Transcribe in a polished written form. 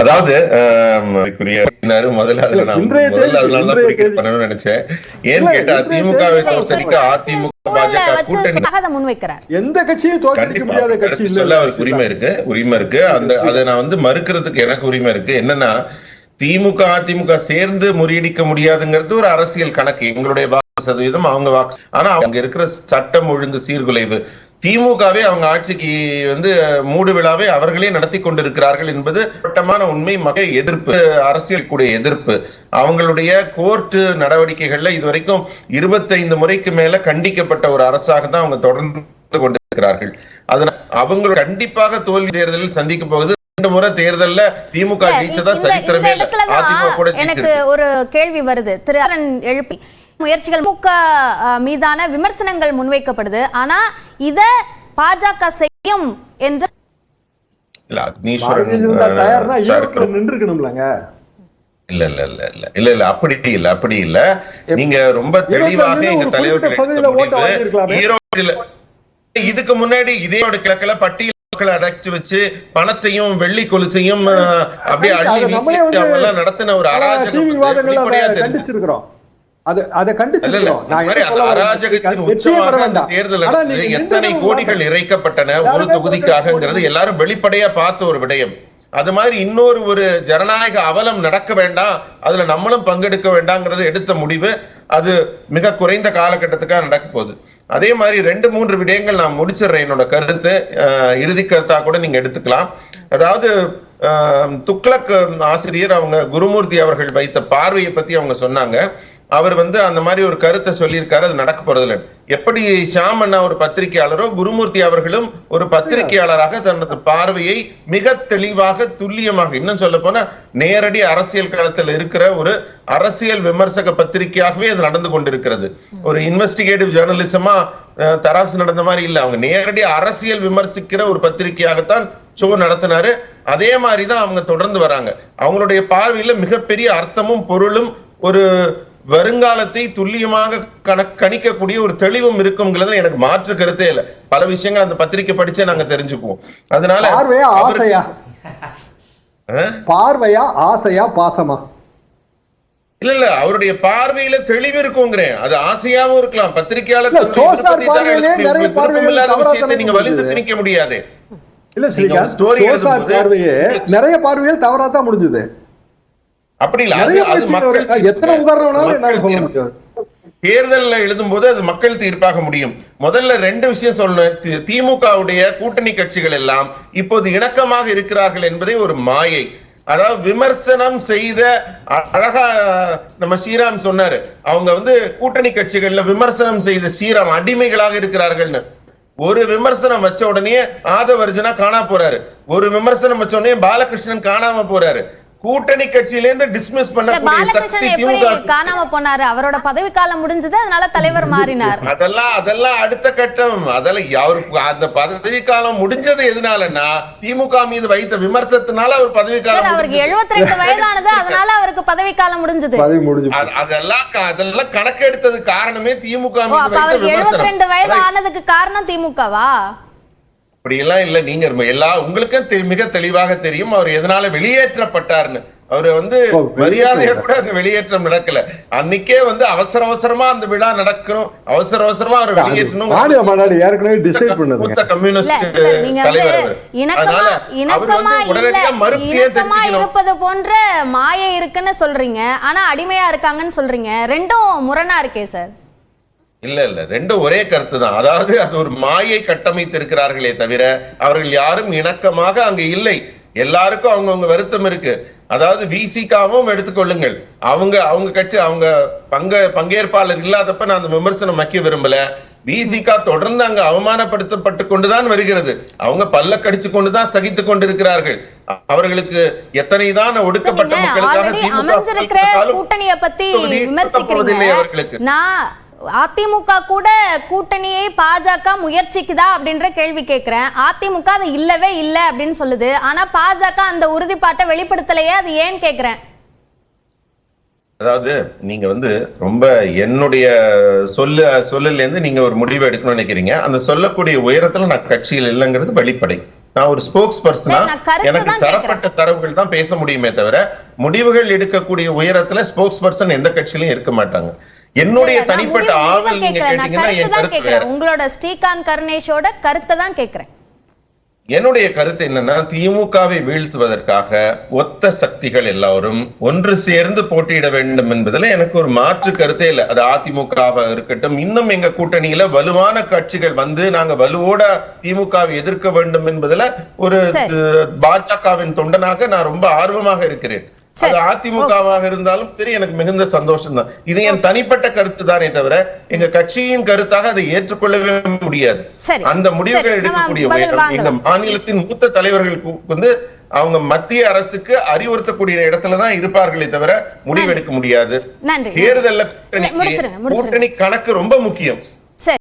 அதாவது நினைச்சேன். ஏன்னு கேட்டா திமுகவை தோற்கடிக்க அதிமுக பாஜக கூட்டணி முன்வைக்கிறார். எந்த கட்சியும் தோற்கடிக்க முடியாத கட்சி இல்ல. அவருக்கு உரிமை இருக்கு. அதை நான் மறுக்கிறதுக்கு எனக்கு உரிமை இருக்கு. என்னன்னா திமுக அதிமுக சேர்ந்து முறியடிக்க முடியாதுங்கிறது ஒரு அரசியல் கணக்கு. எங்களுடைய வாக்கு சதவீதம், அவங்க வாக்கு. ஆனா அவங்க இருக்கிற சட்டம் ஒழுங்கு சீர்குலைவு, திமுகவே அவங்க ஆட்சிக்கு மூடு விழாவை அவர்களே நடத்தி கொண்டிருக்கிறார்கள் என்பது பட்டமான உண்மை. மகை எதிர்ப்பு, அரசியல் கூடிய எதிர்ப்பு. அவங்களுடைய கோர்ட் நடவடிக்கைகள்ல இதுவரைக்கும் 25 முறைக்கு மேல கண்டிக்கப்பட்ட ஒரு அரசாக தான் அவங்க தொடர்ந்து கொண்டிருக்கிறார்கள். அதனால அவங்க கண்டிப்பாக தோல்வி தேர்தலில் சந்திக்க போகுது. 2 முறை தேர்தல்ல திமுக ஜெயிச்சதா சரித்திரமே இல்ல. அதிமுக கூட எனக்கு ஒரு கேள்வி வருது. திரு அரண் எழுப்பி முயற்சிகள் திமுக மீதான விமர்சனங்கள் முன்வைக்கப்படுது. ஆனா இத பாஜக செய்யும் என்ற இல்ல அப்படி இல்ல. நீங்க ரொம்ப தெளிவாக எங்க தலைவர் இதுக்கு முன்னாடி இதேயோட கிழக்குல பட்டியல் அடைச்சு வச்சு பணத்தையும் வெள்ளி கொலுசையும் அப்படியே நடத்தின ஒரு கண்டிச்சிருக்கிறோம். எத்தனை கோடிகள் இறைக்கப்பட்டன ஒரு தொகுதிக்காக எல்லாரும் வெளிப்படையா பார்த்த ஒரு விடயம். அது மாதிரி இன்னொரு ஜனநாயக அவலம் நடக்க வேண்டாம், அதுல நம்மளும் பங்கெடுக்க வேண்டாம்ங்கிறது எடுத்த முடிவு. அது மிக குறைந்த காலகட்டத்துக்காக நடக்க போகுது. அதே மாதிரி 2-3 விடயங்கள் நான் முடிச்சிடுறேன். என்னோட கருத்து இறுதி கருத்தா கூட நீங்க எடுத்துக்கலாம். அதாவது துக்ளக் ஆசிரியர் அவங்க குருமூர்த்தி அவர்கள் வைத்த பார்வையை பத்தி அவங்க சொன்னாங்க. அவர் அந்த மாதிரி ஒரு கருத்தை சொல்லியிருக்காரு. அது நடக்க போறதில்லை. எப்படி ஷாம் அண்ணா ஒரு பத்திரிகையாளரோ, குருமூர்த்தி அவர்களும் ஒரு பத்திரிகையாளராக தனது பார்வையை மிக தெளிவாக துல்லியமாக, இன்னும் சொல்ல போனா நேரடி அரசியல் களத்தில் இருக்கிற ஒரு அரசியல் விமர்சக பத்திரிகையாகவே அது நடந்து கொண்டிருக்கிறது. ஒரு இன்வெஸ்டிகேட்டிவ் ஜேர்னலிசமா தராசு நடந்த மாதிரி இல்ல. அவங்க நேரடி அரசியல் விமர்சிக்கிற ஒரு பத்திரிகையாகத்தான் ஷோ நடத்தினாரு. அதே மாதிரிதான் அவங்க தொடர்ந்து வராங்க. அவங்களுடைய பார்வையில மிகப்பெரிய அர்த்தமும் பொருளும், ஒரு வருங்காலத்தை துல்லியமாக கணிக்கக்கூடிய ஒரு தெளிவும் இருக்குங்கிறது எனக்கு மாற்று கருத்தே இல்லை. பல விஷயங்கள் அந்த பத்திரிகை படிச்சே நாங்க தெரிஞ்சுக்குவோம். அதனால பார்வையா ஆசையா பாசமா இல்ல அவருடைய பார்வையில தெளிவு இருக்குங்கிறேன். அது ஆசையாவும் இருக்கலாம். பத்திரிகையாளர் நீங்க வலிந்து திணிக்க முடியாது. இல்ல பார்வையே நிறைய பார்வைகள் தவறாதான் முடிஞ்சது. அப்படி இல்ல. எத்தனை உதாரணம் தேர்தல் எழுதும் போது அது மக்கள் தீர்ப்பாக முடியும். முதல்ல 2 விஷயம் சொல்லணும். திமுகவுடைய கூட்டணி கட்சிகள் எல்லாம் இப்போது இணக்கமாக இருக்கிறார்கள் என்பதை ஒரு மாயை. அதாவது விமர்சனம் செய்த அழகா நம்ம ஸ்ரீராம் சொன்னாரு. அவங்க கூட்டணி கட்சிகள்ல விமர்சனம் செய்த ஸ்ரீராம் அடிமைகளாக இருக்கிறார்கள்னு. ஒரு விமர்சனம் வச்ச உடனே ஆதவர்ஜனா காணா போறாரு. ஒரு விமர்சனம் வச்ச உடனே பாலகிருஷ்ணன் காணாம போறாரு. கூட்டணி கட்சியில இருந்து டிஸ்மிஸ் பண்ணக்கூடிய சக்தி திமுக காணாம போனாரு. அவரோட பதவி காலம் முடிஞ்சது, அதனால தலைவர் மாறினார். அதெல்லாம் அடுத்த கட்டம். அதெல்லாம் அந்த பதவி காலம் முடிஞ்சது எதனாலன்னா திமுக மீது வைத்த விமர்சனத்தினால அவர் பதவி காலம். அவருக்கு 72 வயதானது, அதனால அவருக்கு பதவி காலம் முடிஞ்சது. அதெல்லாம் கணக்கெடுத்தது காரணமே திமுக மீது வைத்த விமர்சனம். 72 வயது ஆனதுக்கு காரணம் திமுகவா? அப்படி எல்லாம் இல்ல. நீங்க உங்களுக்கும் மிக தெளிவாக தெரியும் அவர் எதனால வெளியேற்றப்பட்டார்னு. அவரு மரியாதையா கூட அந்த வெளியேற்றம் நடக்கல. அன்னைக்கே அவசரமா அந்த விழா நடக்கணும், அவசரமா அவர் வெளியேற்றணும். இருப்பது போன்ற மாயை இருக்குன்னு சொல்றீங்க, ஆனா அடிமையா இருக்காங்கன்னு சொல்றீங்க. ரெண்டும் முரணா இருக்கே சார். இல்ல 2 ஒரே கருத்து தான். அதாவது அது ஒரு மாயை கட்டமைத்து இருக்கிறார்களே தவிர அவர்கள் யாரும் இணக்கமாக அங்க இல்லை. எல்லாருக்கும் அவங்கவுங்க வருத்தம் இருக்கு. அதாவது விசிகாவும் எடுத்துக்கொள்ளுங்கள். அவங்க கட்சி அவங்க பங்கேற்பாளர் இல்லாதப்ப நான் அந்த விமர்சனம் வைக்க விரும்பல. விசிகா தொடர்ந்து அங்க அவமானப்படுத்தப்பட்டு கொண்டுதான் வருகிறது. அவங்க பல்ல கடிச்சு கொண்டுதான் சகித்துக் கொண்டிருக்கிறார்கள். அவர்களுக்கு எத்தனைதான் ஒடுக்கப்பட்ட மக்களுக்காக கூட்டணியை பத்தி விமர்சிக்கிறீங்க. அதிமுக கூட கூட்டணியை பாஜக முயற்சிக்குதா அப்படின்ற கேள்வி கேட்கிறேன். அதிமுக அது இல்லவே இல்ல அப்படின்னு சொல்லுது. ஆனா பாஜக அந்த உறுதிப்பாட்டை வெளிப்படுத்தலையே, அது ஏன் கேட்கிறேன். அதாவது நீங்க ரொம்ப என்னுடைய சொல்லல இருந்து நீங்க ஒரு முடிவு எடுக்கணும்னு நினைக்கிறீங்க. அந்த சொல்லக்கூடிய உயரத்துல நான் கட்சியில் இல்லைங்கிறது வெளிப்படை. நான் ஒரு ஸ்போக்ஸ் பர்சனா நான் கருத்து எனக்கு தான் தரப்பட்ட தரவுகள் தான் பேச முடியுமே தவிர முடிவுகள் எடுக்கக்கூடிய உயரத்துல ஸ்போக்ஸ் பர்சன் எந்த கட்சியிலும் இருக்க மாட்டாங்க. என்னுடைய தனிப்பட்ட ஆவல் நீங்க கேட்டீங்கன்னா என் கருத்து வேற. உங்களோட ஸ்ரீகாந்த் கருணேஷோட கருத்தை தான் கேக்குறேன். என்னுடைய கருத்து என்னன்னா, திமுகவை வீழ்த்துவதற்காக ஒத்த சக்திகள் எல்லாரும் ஒன்று சேர்ந்து போட்டியிட வேண்டும் என்பதுல எனக்கு ஒரு மாற்று கருத்தே இல்லை. அது அதிமுகவா இருக்கட்டும், இன்னும் எங்க கூட்டணியில வலுவான கட்சிகள் வந்து நாங்க வலுவோட திமுகவை எதிர்க்க வேண்டும் என்பதுல ஒரு பாஜகவின் தொண்டனாக நான் ரொம்ப ஆர்வமாக இருக்கிறேன். அது அதிமுகவாக இருந்தாலும் சரி, எனக்கு மிகுந்த சந்தோஷம் தான். இது என் தனிப்பட்ட கருத்து தானே தவிர எங்க கட்சியின் கருத்தாக அதை ஏற்றுக்கொள்ளவே முடியாது. அந்த முடிவுகள் எடுக்கக்கூடிய எங்க மாநிலத்தின் மூத்த தலைவர்கள் வந்து அவங்க மத்திய அரசுக்கு அறிவுறுத்தக்கூடிய இடத்துலதான் இருப்பார்களே தவிர முடிவெடுக்க முடியாது. தேர்தல்ல கூட்டணி கணக்கு ரொம்ப முக்கியம்.